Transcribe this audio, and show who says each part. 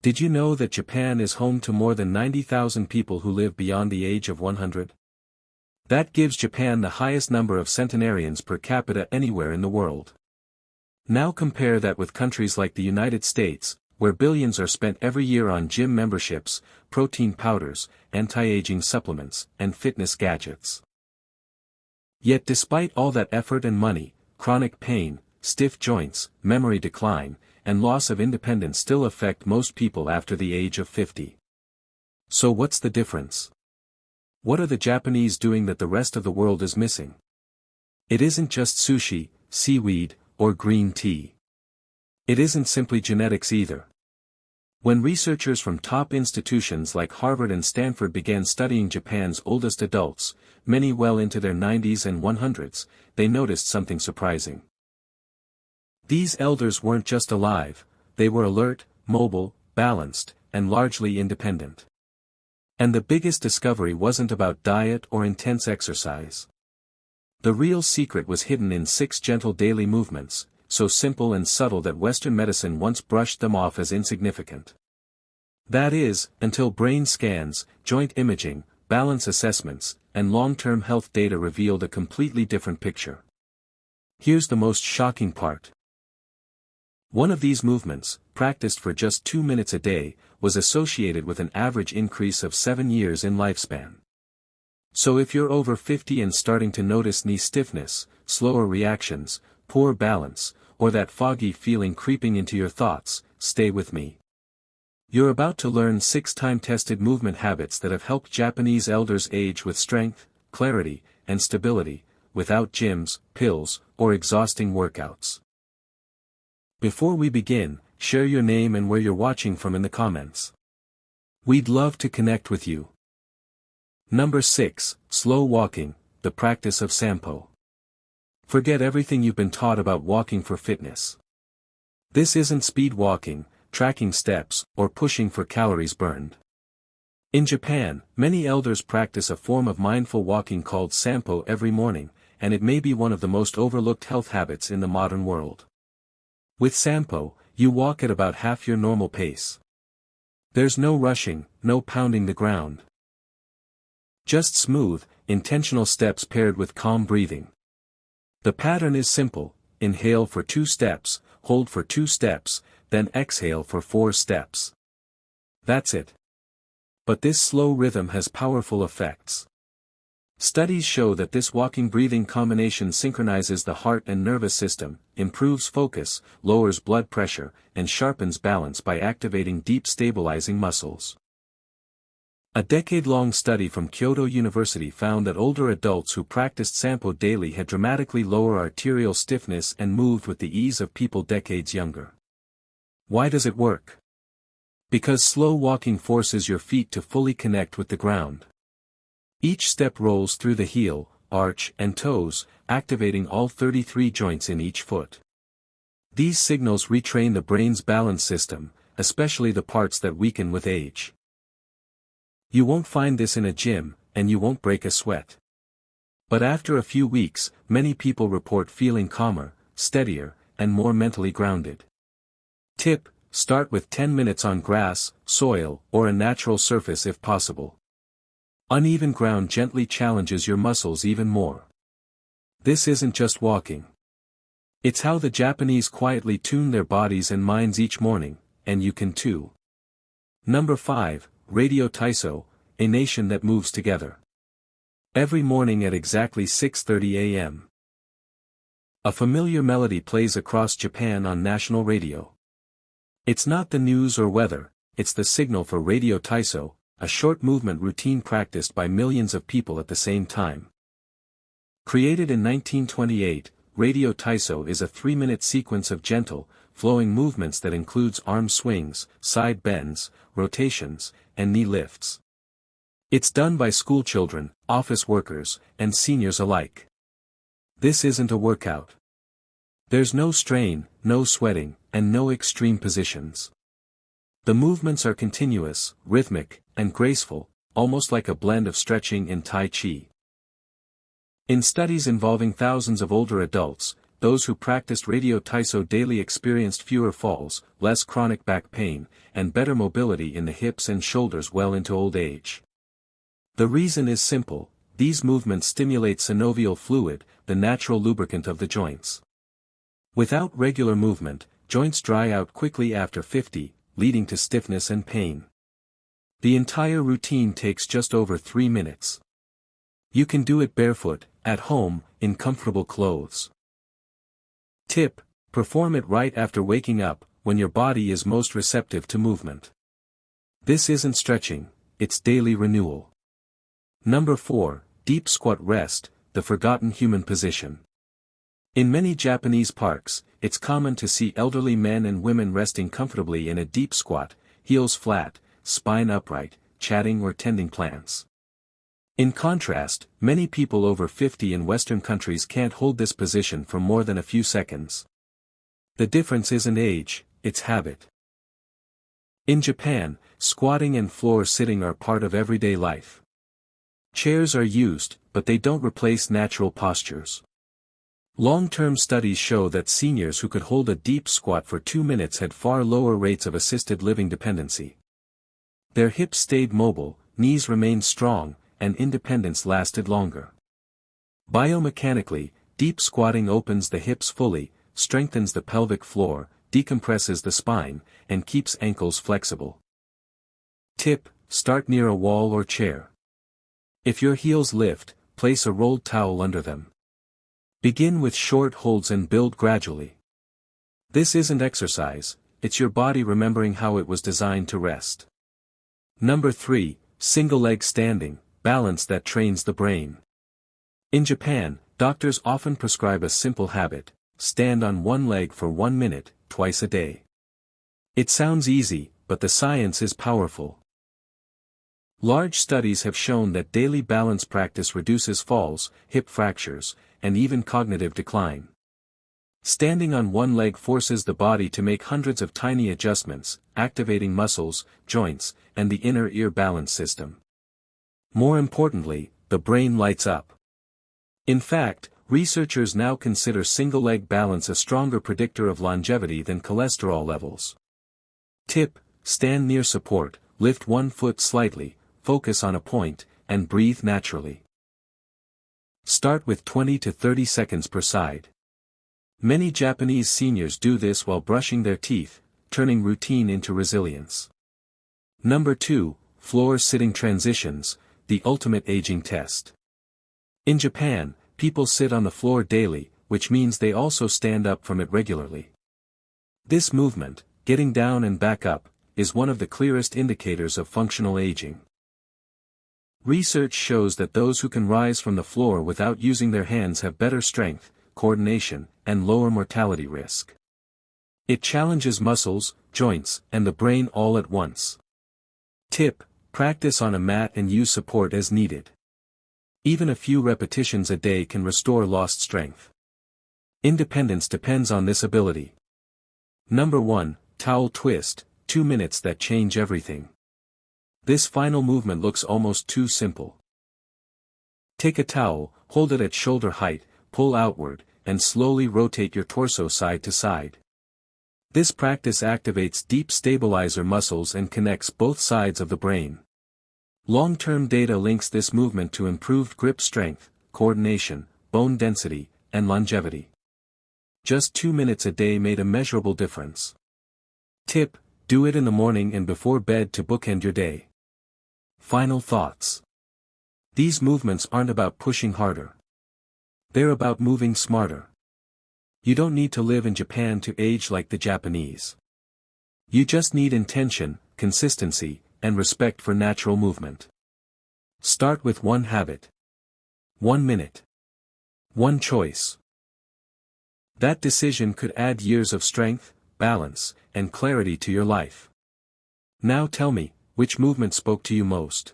Speaker 1: Did you know that Japan is home to more than 90,000 people who live beyond the age of 100? That gives Japan the highest number of centenarians per capita anywhere in the world. Now compare that with countries like the United States, where billions are spent every year on gym memberships, protein powders, anti-aging supplements, and fitness gadgets. Yet despite all that effort and money, chronic pain, stiff joints, memory decline, and loss of independence still affect most people after the age of 50. So what's the difference? What are the Japanese doing that the rest of the world is missing? It isn't just sushi, seaweed, or green tea. It isn't simply genetics either. When researchers from top institutions like Harvard and Stanford began studying Japan's oldest adults, many well into their 90s and 100s, they noticed something surprising. These elders weren't just alive, they were alert, mobile, balanced, and largely independent. And the biggest discovery wasn't about diet or intense exercise. The real secret was hidden in 6 gentle daily movements, so simple and subtle that Western medicine once brushed them off as insignificant. That is, until brain scans, joint imaging, balance assessments, and long-term health data revealed a completely different picture. Here's the most shocking part. One of these movements, practiced for just 2 minutes a day, was associated with an average increase of 7 years in lifespan. So if you're over 50 and starting to notice knee stiffness, slower reactions, poor balance, or that foggy feeling creeping into your thoughts, stay with me. You're about to learn 6 time-tested movement habits that have helped Japanese elders age with strength, clarity, and stability, without gyms, pills, or exhausting workouts. Before we begin, share your name and where you're watching from in the comments. We'd love to connect with you. Number 6, slow walking, the practice of sampo. Forget everything you've been taught about walking for fitness. This isn't speed walking, tracking steps, or pushing for calories burned. In Japan, many elders practice a form of mindful walking called sampo every morning, and it may be one of the most overlooked health habits in the modern world. With sampo, you walk at about half your normal pace. There's no rushing, no pounding the ground. Just smooth, intentional steps paired with calm breathing. The pattern is simple: inhale for 2 steps, hold for 2 steps, then exhale for 4 steps. That's it. But this slow rhythm has powerful effects. Studies show that this walking-breathing combination synchronizes the heart and nervous system, improves focus, lowers blood pressure, and sharpens balance by activating deep stabilizing muscles. A decade-long study from Kyoto University found that older adults who practiced sampo daily had dramatically lower arterial stiffness and moved with the ease of people decades younger. Why does it work? Because slow walking forces your feet to fully connect with the ground. Each step rolls through the heel, arch, and toes, activating all 33 joints in each foot. These signals retrain the brain's balance system, especially the parts that weaken with age. You won't find this in a gym, and you won't break a sweat. But after a few weeks, many people report feeling calmer, steadier, and more mentally grounded. Tip: start with 10 minutes on grass, soil, or a natural surface if possible. Uneven ground gently challenges your muscles even more. This isn't just walking. It's how the Japanese quietly tune their bodies and minds each morning, and you can too. Number 5, Radio Taiso, a nation that moves together. Every morning at exactly 6:30 a.m. a familiar melody plays across Japan on national radio. It's not the news or weather, it's the signal for Radio Taiso, a short movement routine practiced by millions of people at the same time. Created in 1928, Radio Taiso is a 3-minute sequence of gentle, flowing movements that includes arm swings, side bends, rotations, and knee lifts. It's done by schoolchildren, office workers, and seniors alike. This isn't a workout. There's no strain, no sweating, and no extreme positions. The movements are continuous, rhythmic, and graceful, almost like a blend of stretching and Tai Chi. In studies involving thousands of older adults, those who practiced radio taiso daily experienced fewer falls, less chronic back pain, and better mobility in the hips and shoulders well into old age. The reason is simple: these movements stimulate synovial fluid, the natural lubricant of the joints. Without regular movement, joints dry out quickly after 50, leading to stiffness and pain. The entire routine takes just over 3 minutes. You can do it barefoot, at home, in comfortable clothes. Tip: perform it right after waking up, when your body is most receptive to movement. This isn't stretching, it's daily renewal. Number 4, deep squat rest, the forgotten human position. In many Japanese parks, it's common to see elderly men and women resting comfortably in a deep squat, heels flat, spine upright, chatting or tending plants. In contrast, many people over 50 in Western countries can't hold this position for more than a few seconds. The difference isn't age, it's habit. In Japan, squatting and floor sitting are part of everyday life. Chairs are used, but they don't replace natural postures. Long-term studies show that seniors who could hold a deep squat for 2 minutes had far lower rates of assisted living dependency. Their hips stayed mobile, knees remained strong, and independence lasted longer. Biomechanically, deep squatting opens the hips fully, strengthens the pelvic floor, decompresses the spine, and keeps ankles flexible. Tip: start near a wall or chair. If your heels lift, place a rolled towel under them. Begin with short holds and build gradually. This isn't exercise, it's your body remembering how it was designed to rest. Number 3, single leg standing, balance that trains the brain. In Japan, doctors often prescribe a simple habit: stand on one leg for 1 minute, twice a day. It sounds easy, but the science is powerful. Large studies have shown that daily balance practice reduces falls, hip fractures, and even cognitive decline. Standing on one leg forces the body to make hundreds of tiny adjustments, activating muscles, joints, and the inner ear balance system. More importantly, the brain lights up. In fact, researchers now consider single-leg balance a stronger predictor of longevity than cholesterol levels. Tip: stand near support, lift one foot slightly, focus on a point, and breathe naturally. Start with 20 to 30 seconds per side. Many Japanese seniors do this while brushing their teeth, turning routine into resilience. Number 2, floor sitting transitions, the ultimate aging test. In Japan, people sit on the floor daily, which means they also stand up from it regularly. This movement, getting down and back up, is one of the clearest indicators of functional aging. Research shows that those who can rise from the floor without using their hands have better strength, coordination, and lower mortality risk. It challenges muscles, joints, and the brain all at once. Tip: practice on a mat and use support as needed. Even a few repetitions a day can restore lost strength. Independence depends on this ability. Number 1, towel twist, 2 minutes that change everything. This final movement looks almost too simple. Take a towel, hold it at shoulder height, pull outward, and slowly rotate your torso side to side. This practice activates deep stabilizer muscles and connects both sides of the brain. Long-term data links this movement to improved grip strength, coordination, bone density, and longevity. Just 2 minutes a day made a measurable difference. Tip: do it in the morning and before bed to bookend your day. Final thoughts. These movements aren't about pushing harder. They're about moving smarter. You don't need to live in Japan to age like the Japanese. You just need intention, consistency, and respect for natural movement. Start with one habit. 1 minute. One choice. That decision could add years of strength, balance, and clarity to your life. Now tell me, which movement spoke to you most?